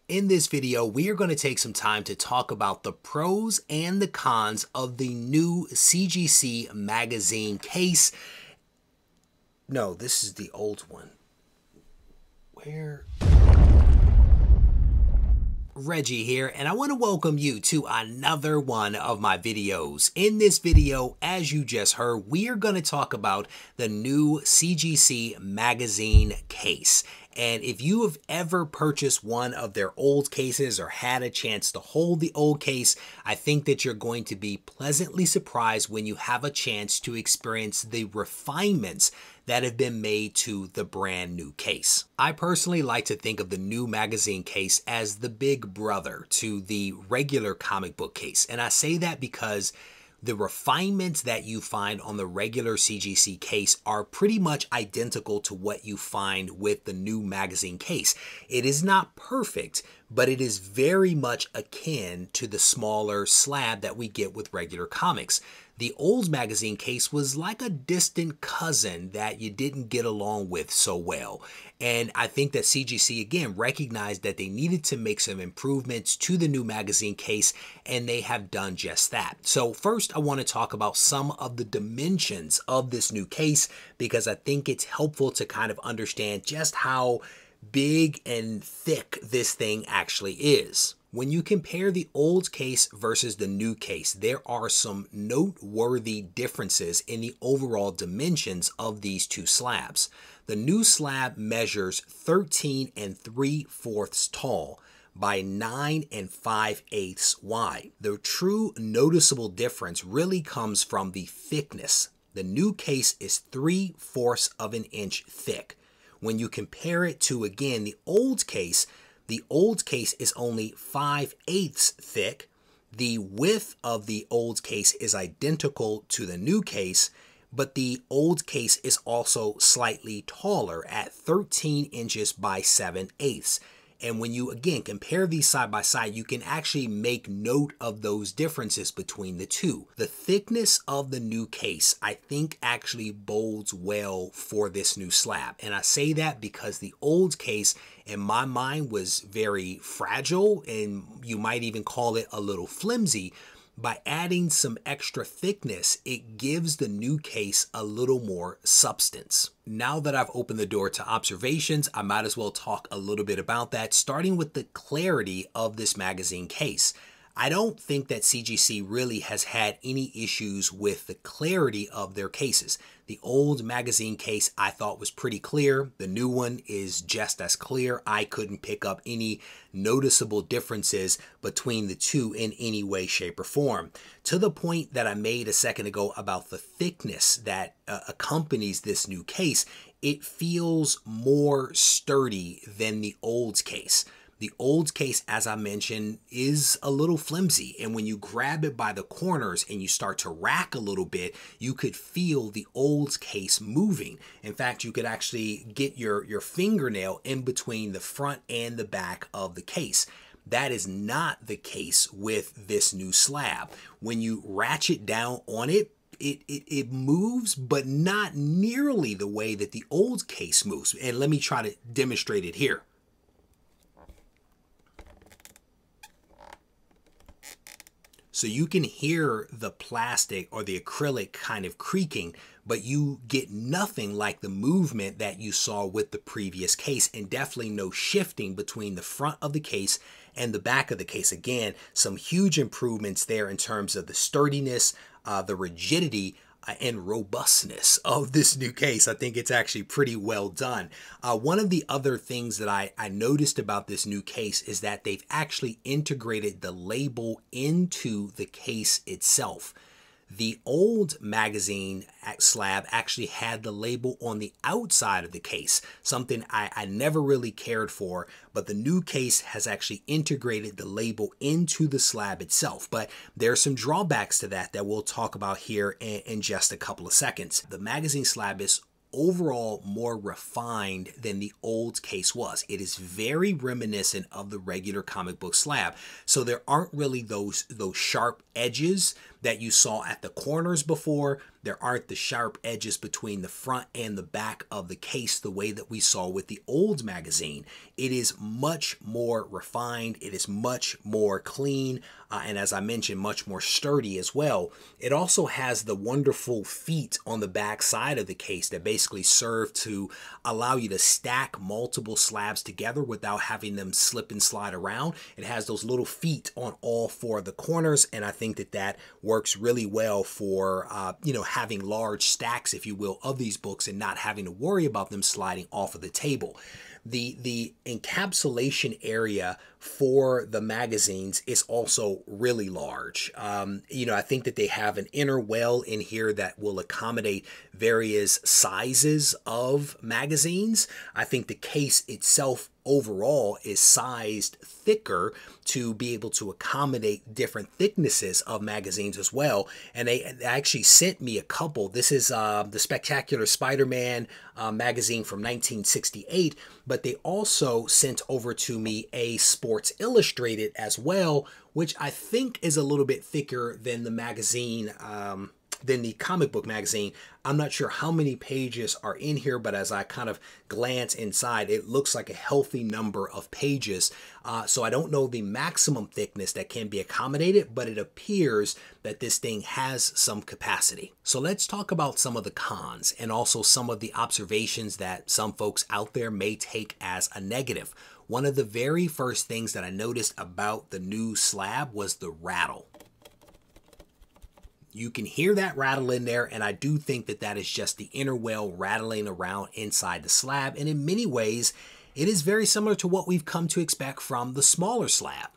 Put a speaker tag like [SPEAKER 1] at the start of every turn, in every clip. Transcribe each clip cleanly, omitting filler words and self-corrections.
[SPEAKER 1] In this video, we are going to take some time to talk about the pros and the cons of the new CGC magazine case. No, this is the old one. Where? Reggie here, and I want to welcome you to another one of my videos. In this video, as you just heard, we are going to talk about the new CGC magazine case. And if you have ever purchased one of their old cases or had a chance to hold the old case, I think that you're going to be pleasantly surprised when you have a chance to experience the refinements that have been made to the brand new case. I personally like to think of the new magazine case as the big brother to the regular comic book case. And I say that because the refinements that you find on the regular CGC case are pretty much identical to what you find with the new magazine case. It is not perfect, but it is very much akin to the smaller slab that we get with regular comics. The old magazine case was like a distant cousin that you didn't get along with so well. And I think that CGC again recognized that they needed to make some improvements to the new magazine case, and they have done just that. So first, I want to talk about some of the dimensions of this new case, because I think it's helpful to kind of understand just how big and thick this thing actually is. When you compare the old case versus the new case, there are some noteworthy differences in the overall dimensions of these two slabs. The new slab measures 13 3/4 tall by 9 5/8 wide. The true noticeable difference really comes from the thickness. The new case is 3/4 of an inch thick. When you compare it to, again, the old case is only 5/8 thick. The width of the old case is identical to the new case, but the old case is also slightly taller at 13 inches by 7/8. And when you, again, compare these side by side, you can actually make note of those differences between the two. The thickness of the new case, I think, actually bodes well for this new slab. And I say that because the old case, in my mind, was very fragile, and you might even call it a little flimsy. By adding some extra thickness, it gives the new case a little more substance. Now that I've opened the door to observations, I might as well talk a little bit about that, starting with the clarity of this magazine case. I don't think that CGC really has had any issues with the clarity of their cases. The old magazine case I thought was pretty clear. The new one is just as clear. I couldn't pick up any noticeable differences between the two in any way, shape, or form. To the point that I made a second ago about the thickness that accompanies this new case, it feels more sturdy than the old case. The old case, as I mentioned, is a little flimsy, and when you grab it by the corners and you start to rack a little bit, you could feel the old case moving. In fact, you could actually get your fingernail in between the front and the back of the case. That is not the case with this new slab. When you ratchet down on it, it moves, but not nearly the way that the old case moves. And let me try to demonstrate it here. So you can hear the plastic or the acrylic kind of creaking, but you get nothing like the movement that you saw with the previous case, and definitely no shifting between the front of the case and the back of the case. Again, some huge improvements there in terms of the sturdiness, the rigidity, and robustness of this new case. I think it's actually pretty well done. One of the other things that I noticed about this new case is that they've actually integrated the label into the case itself. The old magazine slab actually had the label on the outside of the case, something I never really cared for, but the new case has actually integrated the label into the slab itself. But there are some drawbacks to that we'll talk about here in just a couple of seconds. The magazine slab is overall more refined than the old case was. It is very reminiscent of the regular comic book slab. So there aren't really those sharp edges that you saw at the corners before. There aren't the sharp edges between the front and the back of the case the way that we saw with the old magazine. It is much more refined. It is much more clean. And as I mentioned, much more sturdy as well. It also has the wonderful feet on the back side of the case that basically serve to allow you to stack multiple slabs together without having them slip and slide around. It has those little feet on all four of the corners, and I think that that works really well for having large stacks, if you will, of these books and not having to worry about them sliding off of the table. The encapsulation area for the magazines is also really large. I think that they have an inner well in here that will accommodate various sizes of magazines. I think the case itself overall is sized thicker to be able to accommodate different thicknesses of magazines as well. And they actually sent me a couple. This is the Spectacular Spider-Man magazine from 1968, but they also sent over to me a Sports Illustrated as well, which I think is a little bit thicker than the magazine, than the comic book magazine. I'm not sure how many pages are in here, but as I kind of glance inside, it looks like a healthy number of pages. So I don't know the maximum thickness that can be accommodated, but it appears that this thing has some capacity. So let's talk about some of the cons and also some of the observations that some folks out there may take as a negative. One of the very first things that I noticed about the new slab was the rattle. You can hear that rattle in there, and I do think that that is just the inner well rattling around inside the slab, and in many ways, it is very similar to what we've come to expect from the smaller slab.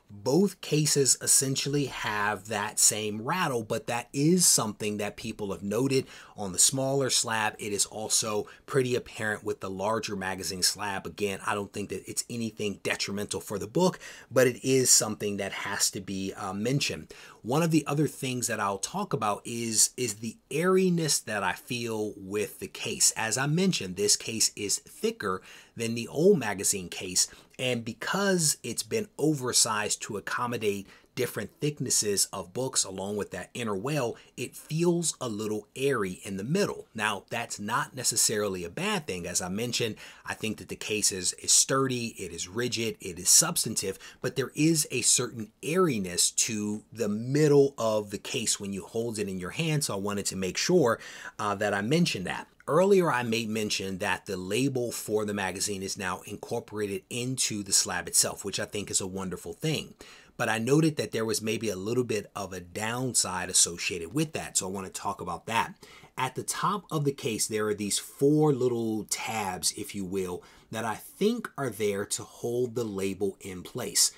[SPEAKER 1] Both cases essentially have that same rattle, but that is something that people have noted on the smaller slab. It is also pretty apparent with the larger magazine slab. Again, I don't think that it's anything detrimental for the book, but it is something that has to be mentioned. One of the other things that I'll talk about is the airiness that I feel with the case. As I mentioned, this case is thicker than the old magazine case, and because it's been oversized to accommodate different thicknesses of books along with that inner well, it feels a little airy in the middle. Now, that's not necessarily a bad thing. As I mentioned, I think that the case is sturdy, it is rigid, it is substantive, but there is a certain airiness to the middle of the case when you hold it in your hand, so I wanted to make sure that I mentioned that. Earlier, I made mention that the label for the magazine is now incorporated into the slab itself, which I think is a wonderful thing. But I noted that there was maybe a little bit of a downside associated with that, so I want to talk about that. At the top of the case, there are these four little tabs, if you will, that I think are there to hold the label in place.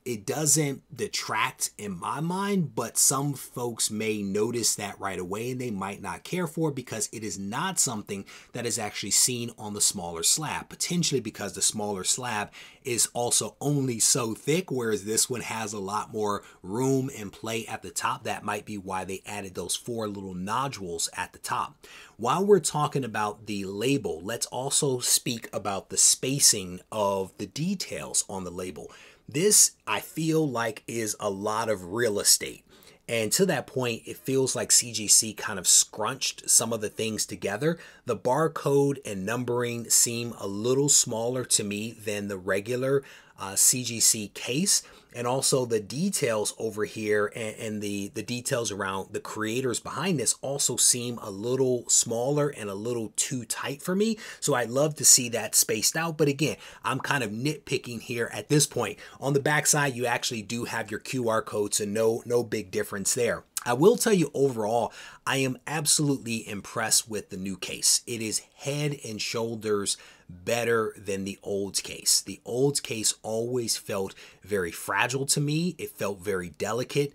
[SPEAKER 1] It doesn't detract in my mind, but some folks may notice that right away and they might not care for it because it is not something that is actually seen on the smaller slab, potentially because the smaller slab is also only so thick, whereas this one has a lot more room and play at the top. That might be why they added those four little nodules at the top. While we're talking about the label, let's also speak about the spacing of the details on the label. This, I feel like, is a lot of real estate. And to that point, it feels like CGC kind of scrunched some of the things together. The barcode and numbering seem a little smaller to me than the regular CGC case. And also the details over here and the details around the creators behind this also seem a little smaller and a little too tight for me. So I'd love to see that spaced out. But again, I'm kind of nitpicking here at this point. On the back side, you actually do have your QR code, so no big difference there. I will tell you overall, I am absolutely impressed with the new case. It is head and shoulders better than the old case. The old case always felt very fragile to me. It felt very delicate.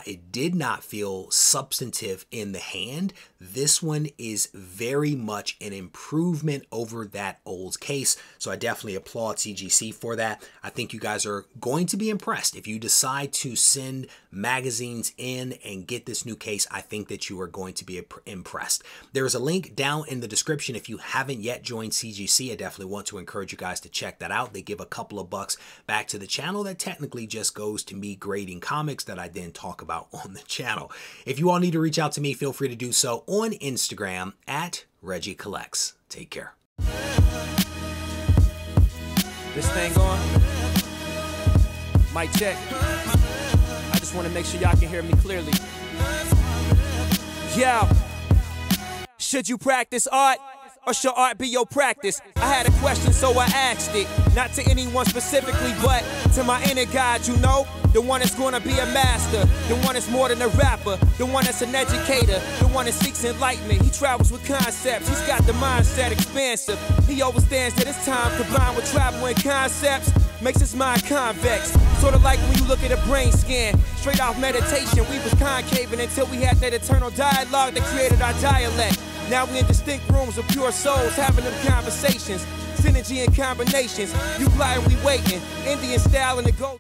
[SPEAKER 1] It did not feel substantive in the hand. This one is very much an improvement over that old case. So I definitely applaud CGC for that. I think you guys are going to be impressed. If you decide to send magazines in and get this new case, I think that you are going to be impressed. There is a link down in the description if you haven't yet joined CGC. I definitely want to encourage you guys to check that out. They give a couple of bucks back to the channel that technically just goes to me grading comics that I then talk about on the channel. If you all need to reach out to me, feel free to do so on Instagram at Regie Collects. Take care.
[SPEAKER 2] This thing on? Mic check. I just want to make sure y'all can hear me clearly. Yo, should you practice art? Or should art be your practice? I had a question, so I asked it. Not to anyone specifically, but to my inner God, you know? The one that's gonna be a master. The one that's more than a rapper. The one that's an educator. The one that seeks enlightenment. He travels with concepts. He's got the mindset expansive. He understands that his time combined with travel and concepts makes his mind convex. Sort of like when you look at a brain scan. Straight off meditation, we was concaving until we had that eternal dialogue that created our dialect. Now we in distinct rooms of pure souls having them conversations. Synergy and combinations. You fly and we waiting. Indian style and the gold.